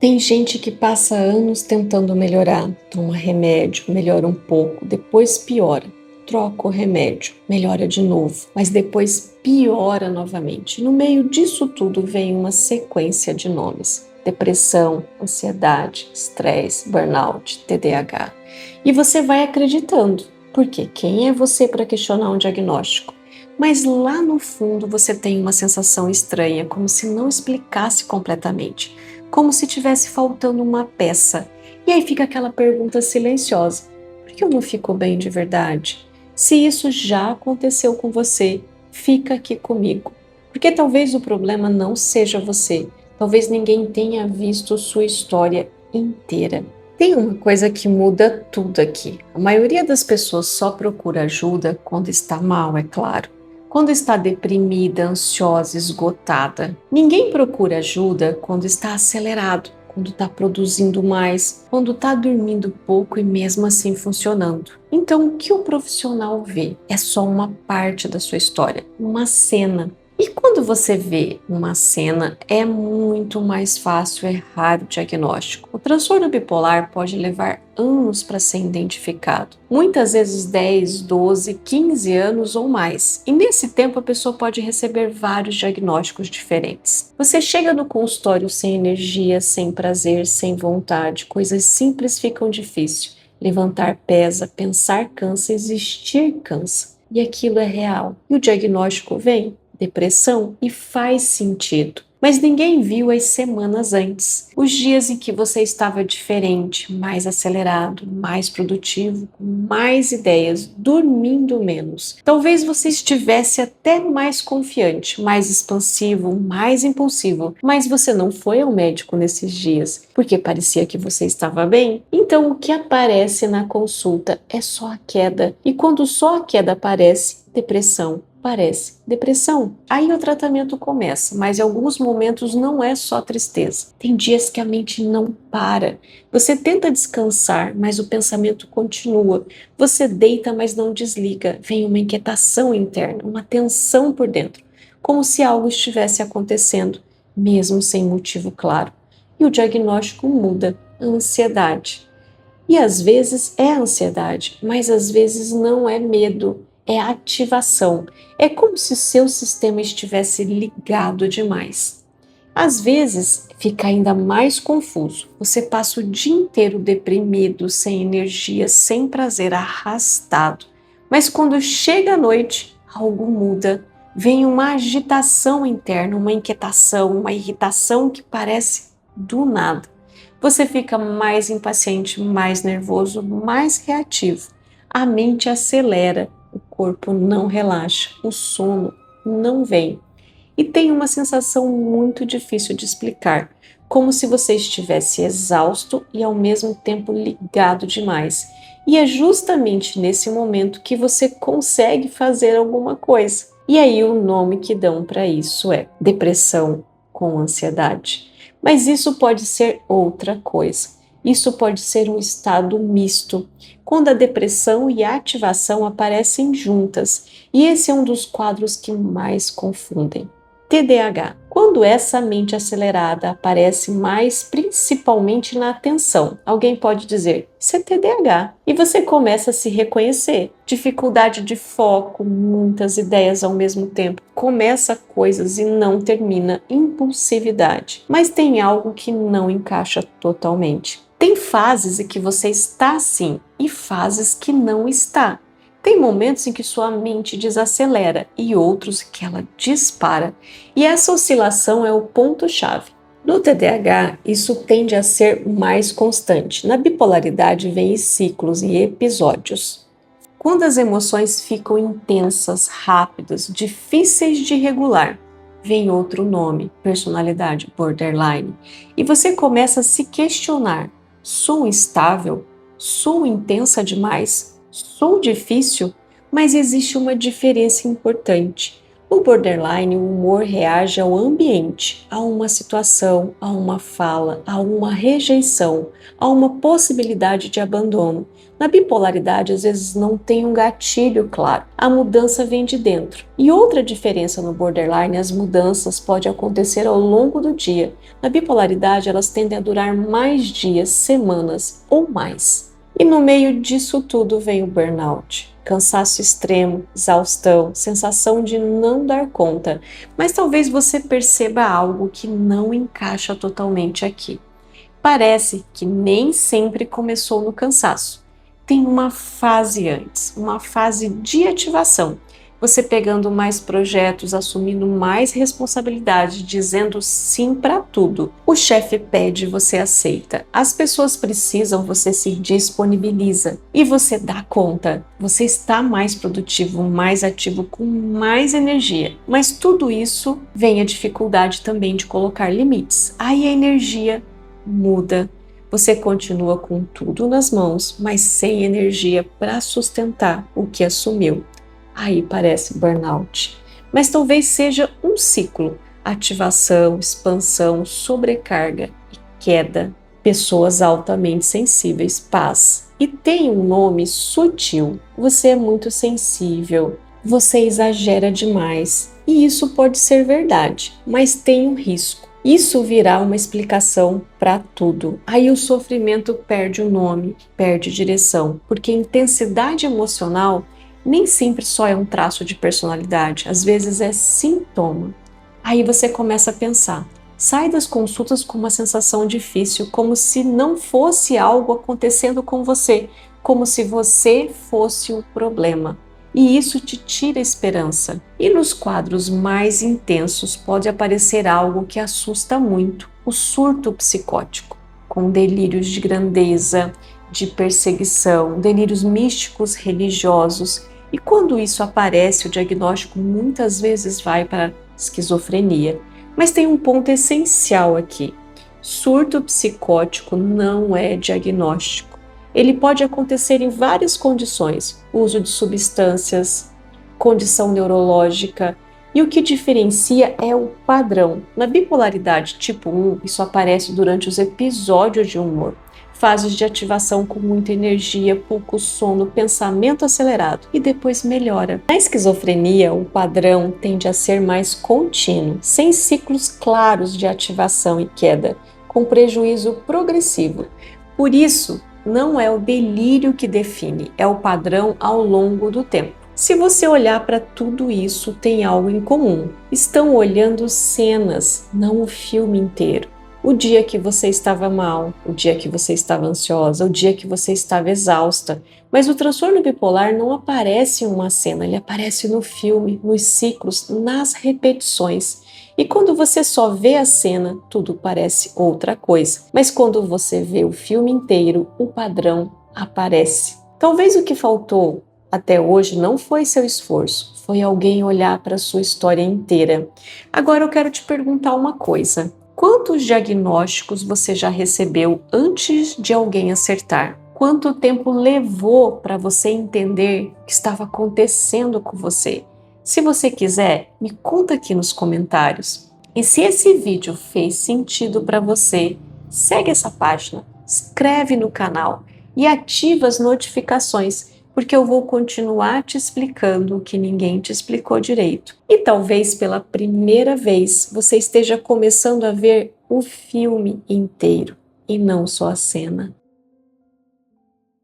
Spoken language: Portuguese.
Tem gente que passa anos tentando melhorar, toma remédio, melhora um pouco, depois piora. Troca o remédio, melhora de novo, mas depois piora novamente. No meio disso tudo vem uma sequência de nomes: depressão, ansiedade, estresse, burnout, TDAH. E você vai acreditando, porque quem é você para questionar um diagnóstico? Mas lá no fundo você tem uma sensação estranha, como se não explicasse completamente, como se tivesse faltando uma peça. E aí fica aquela pergunta silenciosa: por que eu não fico bem de verdade? Se isso já aconteceu com você, fica aqui comigo. Porque talvez o problema não seja você, talvez ninguém tenha visto sua história inteira. Tem uma coisa que muda tudo aqui. A maioria das pessoas só procura ajuda quando está mal, é claro. Quando está deprimida, ansiosa, esgotada. Ninguém procura ajuda quando está acelerado, quando está produzindo mais, quando está dormindo pouco e mesmo assim funcionando. Então, o que o profissional vê é só uma parte da sua história, uma cena. E quando você vê uma cena, é muito mais fácil errar o diagnóstico. O transtorno bipolar pode levar anos para ser identificado, muitas vezes 10, 12, 15 anos ou mais. E nesse tempo a pessoa pode receber vários diagnósticos diferentes. Você chega no consultório sem energia, sem prazer, sem vontade, coisas simples ficam difíceis. Levantar pesa, pensar cansa, existir cansa. E aquilo é real. E o diagnóstico vem, depressão, e faz sentido. Mas ninguém viu as semanas antes, os dias em que você estava diferente, mais acelerado, mais produtivo, com mais ideias, dormindo menos. Talvez você estivesse até mais confiante, mais expansivo, mais impulsivo, mas você não foi ao médico nesses dias, porque parecia que você estava bem. Então o que aparece na consulta é só a queda, e quando só a queda aparece, depressão. Parece depressão. Aí o tratamento começa, mas em alguns momentos não é só tristeza. Tem dias que a mente não para. Você tenta descansar, mas o pensamento continua. Você deita, mas não desliga. Vem uma inquietação interna, uma tensão por dentro, como se algo estivesse acontecendo, mesmo sem motivo claro. E o diagnóstico muda, a ansiedade. E às vezes é ansiedade, mas às vezes não é medo, é ativação. É como se seu sistema estivesse ligado demais. Às vezes fica ainda mais confuso. Você passa o dia inteiro deprimido, sem energia, sem prazer, arrastado. Mas quando chega a noite, algo muda. Vem uma agitação interna, uma inquietação, uma irritação que parece do nada. Você fica mais impaciente, mais nervoso, mais reativo. A mente acelera, o corpo não relaxa, o sono não vem. E tem uma sensação muito difícil de explicar, como se você estivesse exausto e ao mesmo tempo ligado demais. E é justamente nesse momento que você consegue fazer alguma coisa. E aí o nome que dão para isso é depressão com ansiedade. Mas isso pode ser outra coisa. Isso pode ser um estado misto, quando a depressão e a ativação aparecem juntas, e esse é um dos quadros que mais confundem. TDAH. Quando essa mente acelerada aparece mais principalmente na atenção, alguém pode dizer: isso é TDAH. E você começa a se reconhecer. Dificuldade de foco, muitas ideias ao mesmo tempo. Começa coisas e não termina. Impulsividade. Mas tem algo que não encaixa totalmente. Tem fases em que você está assim e fases que não está. Tem momentos em que sua mente desacelera e outros que ela dispara. E essa oscilação é o ponto-chave. No TDAH, isso tende a ser mais constante. Na bipolaridade, vem ciclos e episódios. Quando as emoções ficam intensas, rápidas, difíceis de regular, vem outro nome, personalidade borderline. E você começa a se questionar: sou instável? Sou intensa demais? Sou difícil? Mas existe uma diferença importante. No borderline, o humor reage ao ambiente, a uma situação, a uma fala, a uma rejeição, a uma possibilidade de abandono. Na bipolaridade, às vezes não tem um gatilho claro, a mudança vem de dentro. E outra diferença no borderline, as mudanças podem acontecer ao longo do dia. Na bipolaridade, elas tendem a durar mais dias, semanas ou mais. E no meio disso tudo vem o burnout. Cansaço extremo, exaustão, sensação de não dar conta. Mas talvez você perceba algo que não encaixa totalmente aqui. Parece que nem sempre começou no cansaço. Tem uma fase antes, uma fase de ativação. Você pegando mais projetos, assumindo mais responsabilidade, dizendo sim para tudo. O chefe pede, você aceita. As pessoas precisam, você se disponibiliza e você dá conta. Você está mais produtivo, mais ativo, com mais energia. Mas tudo isso vem a dificuldade também de colocar limites. Aí a energia muda. Você continua com tudo nas mãos, mas sem energia para sustentar o que assumiu. Aí parece burnout. Mas talvez seja um ciclo: ativação, expansão, sobrecarga e queda. Pessoas altamente sensíveis, paz. E tem um nome sutil. Você é muito sensível, você exagera demais. E isso pode ser verdade, mas tem um risco. Isso virá uma explicação para tudo. Aí o sofrimento perde o nome, perde direção, porque intensidade emocional nem sempre só é um traço de personalidade, às vezes é sintoma. Aí você começa a pensar, sai das consultas com uma sensação difícil, como se não fosse algo acontecendo com você, como se você fosse o problema. E isso te tira a esperança. E nos quadros mais intensos pode aparecer algo que assusta muito, o surto psicótico, com delírios de grandeza, de perseguição, delírios místicos religiosos. E quando isso aparece, o diagnóstico muitas vezes vai para esquizofrenia. Mas tem um ponto essencial aqui. Surto psicótico não é diagnóstico. Ele pode acontecer em várias condições, uso de substâncias, condição neurológica, e o que diferencia é o padrão. Na bipolaridade tipo 1, isso aparece durante os episódios de humor, fases de ativação com muita energia, pouco sono, pensamento acelerado e depois melhora. Na esquizofrenia, o padrão tende a ser mais contínuo, sem ciclos claros de ativação e queda, com prejuízo progressivo. Por isso, não é o delírio que define, é o padrão ao longo do tempo. Se você olhar para tudo isso, tem algo em comum. Estão olhando cenas, não o filme inteiro. O dia que você estava mal, o dia que você estava ansiosa, o dia que você estava exausta. Mas o transtorno bipolar não aparece em uma cena, ele aparece no filme, nos ciclos, nas repetições. E quando você só vê a cena, tudo parece outra coisa. Mas quando você vê o filme inteiro, o padrão aparece. Talvez o que faltou até hoje não foi seu esforço, foi alguém olhar para a sua história inteira. Agora eu quero te perguntar uma coisa. Quantos diagnósticos você já recebeu antes de alguém acertar? Quanto tempo levou para você entender o que estava acontecendo com você? Se você quiser, me conta aqui nos comentários. E se esse vídeo fez sentido para você, segue essa página, inscreve no canal e ativa as notificações, porque eu vou continuar te explicando o que ninguém te explicou direito. E talvez pela primeira vez você esteja começando a ver o filme inteiro e não só a cena.